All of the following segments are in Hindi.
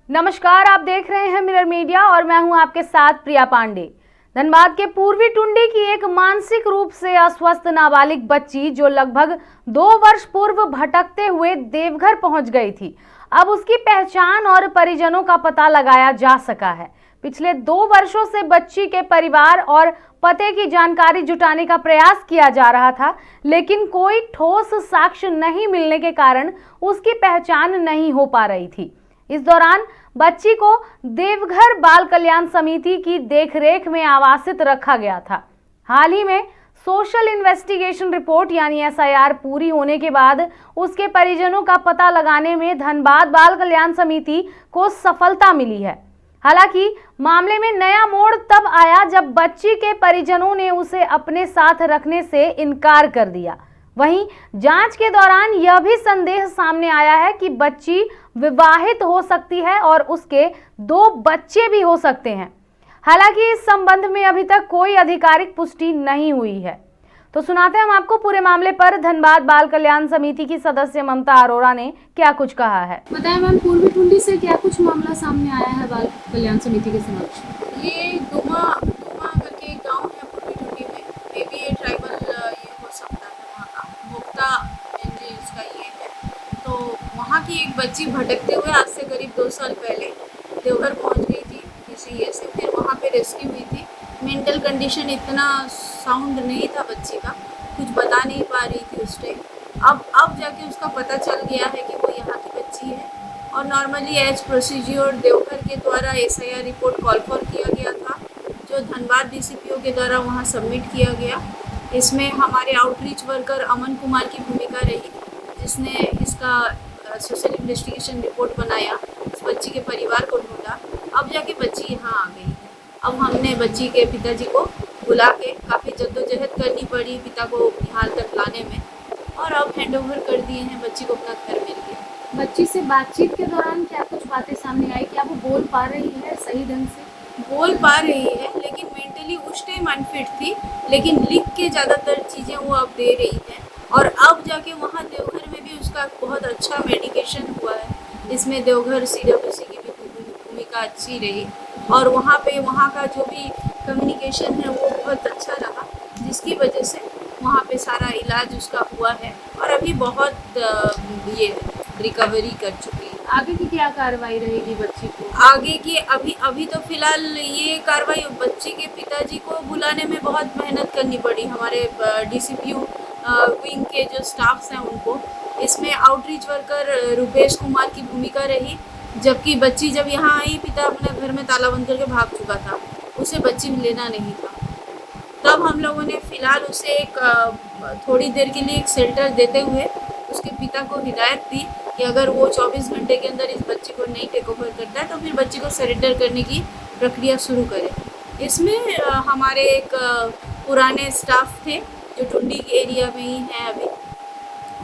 नमस्कार, आप देख रहे हैं मिरर मीडिया और मैं हूं आपके साथ प्रिया पांडे। धनबाद के पूर्वी टुंडी की एक मानसिक रूप से अस्वस्थ नाबालिग बच्ची जो लगभग 2 वर्ष पूर्व भटकते हुए देवघर पहुंच गई थी, अब उसकी पहचान और परिजनों का पता लगाया जा सका है। पिछले 2 वर्षों से बच्ची के परिवार और पते की जानकारी जुटाने का प्रयास किया जा रहा था, लेकिन कोई ठोस साक्ष्य नहीं मिलने के कारण उसकी पहचान नहीं हो पा रही थी। इस दौरान बच्ची को देवघर बाल कल्याण समिति की देखरेख में आवासित रखा गया था। हाल ही में सोशल इन्वेस्टिगेशन रिपोर्ट यानी SIR पूरी होने के बाद उसके परिजनों का पता लगाने में धनबाद बाल कल्याण समिति को सफलता मिली है। हालांकि मामले में नया मोड़ तब आया जब बच्ची के परिजनों ने उसे अपने साथ रखने से इनकार कर दिया। वहीं जांच के दौरान यह भी संदेह सामने आया है कि बच्ची विवाहित हो सकती है और उसके 2 बच्चे भी हो सकते हैं। हालांकि इस संबंध में अभी तक कोई आधिकारिक पुष्टि नहीं हुई है। तो सुनाते हैं हम आपको पूरे मामले पर धनबाद बाल कल्याण समिति की सदस्य ममता अरोड़ा ने क्या कुछ कहा है। बताएं मैम, पूर्वी टुंडी से क्या कुछ मामला सामने आया है बाल कल्याण समिति के समक्ष? ये डोमा करके एक गांव है पूर्वी टुंडी में, मे बी ये ट्राइबल ये हो सकता है वहाँ का, भोक्ता एनजी इसका ये है। तो वहाँ की एक बच्ची भटकते हुए आज से करीब 2 साल पहले देवघर पहुँच गई थी किसी ये से, फिर वहाँ पे रेस्क्यू हुई थी। मेंटल कंडीशन इतना साउंड नहीं था बच्ची का, कुछ बता नहीं पा रही थी उस टाइम। अब जाके उसका पता चल गया है कि वो यहाँ की बच्ची है और नॉर्मली एज प्रोसीज्योर देवघर के द्वारा SIR रिपोर्ट कॉल फॉर किया गया था, जो धनबाद DCPO के द्वारा वहाँ सबमिट किया गया। इसमें हमारे आउटरीच वर्कर अमन कुमार की भूमिका रही, जिसने इसका सोशल इन्वेस्टिगेशन रिपोर्ट बनाया, इस बच्ची के परिवार को ढूंढा। अब जाके बच्ची यहाँ आ गई है। अब हमने बच्ची के पिताजी को बुला के काफ़ी जद्दोजहद करनी पड़ी पिता को यहाँ तक लाने में, और अब हैंडओवर कर दिए हैं, बच्ची को अपना घर मिल गया। बच्ची से बातचीत के दौरान क्या कुछ बातें सामने आई? क्या वो बोल पा रही है सही ढंग से? बोल पा रही है, लेकिन मेंटली उस टाइम अनफिट थी, लेकिन लिख के ज़्यादातर चीज़ें वो अब दे रही है। और अब जाके वहाँ देवघर में भी उसका बहुत अच्छा मेडिकेशन हुआ है। इसमें देवघर CWC की भी भूमिका अच्छी रही और वहाँ पे वहाँ का जो भी कम्युनिकेशन है वो बहुत अच्छा रहा, जिसकी वजह से वहाँ पे सारा इलाज उसका हुआ है और अभी बहुत ये रिकवरी कर चुकी है। आगे की क्या कार्रवाई रहेगी बच्ची को? आगे की अभी तो फिलहाल ये कार्रवाई, बच्ची के पिताजी को बुलाने में बहुत मेहनत करनी पड़ी हमारे DCPO विंग के जो स्टाफ्स हैं उनको। इसमें आउटरीच वर्कर रुपेश कुमार की भूमिका रही, जबकि बच्ची जब यहाँ आई पिता अपने घर में ताला बंद करके भाग चुका था, उसे बच्ची लेना नहीं था। तब हम लोगों ने फिलहाल उसे एक थोड़ी देर के लिए एक शेल्टर देते हुए उसके पिता को हिदायत दी कि अगर वो 24 घंटे के अंदर इस बच्ची को नहीं टेक ओवर करता है तो फिर बच्ची को सरेंडर करने की प्रक्रिया शुरू करें। इसमें हमारे एक पुराने स्टाफ थे जो टुंडी के एरिया में ही हैं अभी,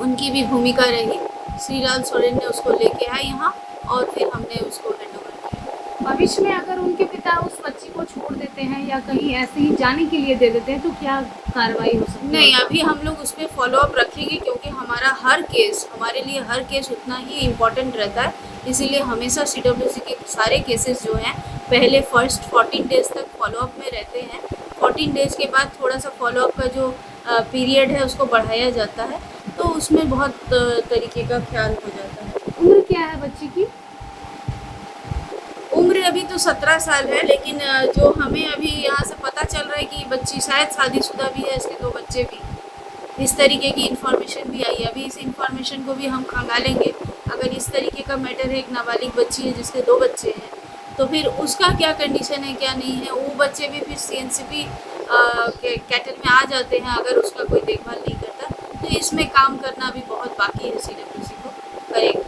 उनकी भी भूमिका रही। श्रीलाल सोरेन ने उसको लेके आए यहाँ और फिर हमने उसको हैंडओवर किया। भविष्य में अगर उनके पिता उस बच्ची को छोड़ देते हैं या कहीं ऐसे ही जाने के लिए दे देते हैं तो क्या कार्रवाई हो सकती है? नहीं, अभी हम लोग उस पर फॉलोअप रखेंगे, क्योंकि हमारा हमारे लिए हर केस उतना ही इम्पोर्टेंट रहता है। इसीलिए हमेशा CWC के सारे केसेस जो हैं पहले फर्स्ट 14 डेज तक फॉलोअप में रहते हैं। 14 डेज के बाद थोड़ा सा फॉलोअप का जो पीरियड है उसको बढ़ाया जाता है, तो उसमें बहुत तरीके का ख्याल हो जाता है। उम्र क्या है बच्ची की? उम्र अभी तो 17 साल है, लेकिन जो हमें अभी यहाँ से पता चल रहा है कि बच्ची शायद शादीशुदा भी है, इसके 2 बच्चे भी, इस तरीके की इन्फॉर्मेशन भी आई है। अभी इस इन्फॉर्मेशन को भी हम खंगालेंगे। अगर इस तरीके का मैटर है, एक नाबालिग बच्ची है जिसके 2 बच्चे हैं, तो फिर उसका क्या कंडीशन है क्या नहीं है, वो बच्चे भी फिर CNCP कैटल में आ जाते हैं अगर उसका कोई देखभाल नहीं करता। तो इसमें काम करना भी बहुत बाकी है, CWC को करेगा।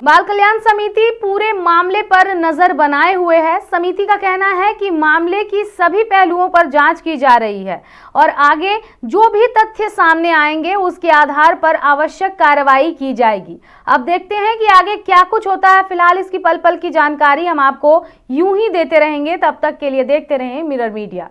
बाल कल्याण समिति पूरे मामले पर नजर बनाए हुए है। समिति का कहना है कि मामले की सभी पहलुओं पर जांच की जा रही है और आगे जो भी तथ्य सामने आएंगे उसके आधार पर आवश्यक कार्रवाई की जाएगी। अब देखते हैं कि आगे क्या कुछ होता है। फिलहाल इसकी पल पल की जानकारी हम आपको यूं ही देते रहेंगे। तब तक के लिए देखते रहें मिरर मीडिया।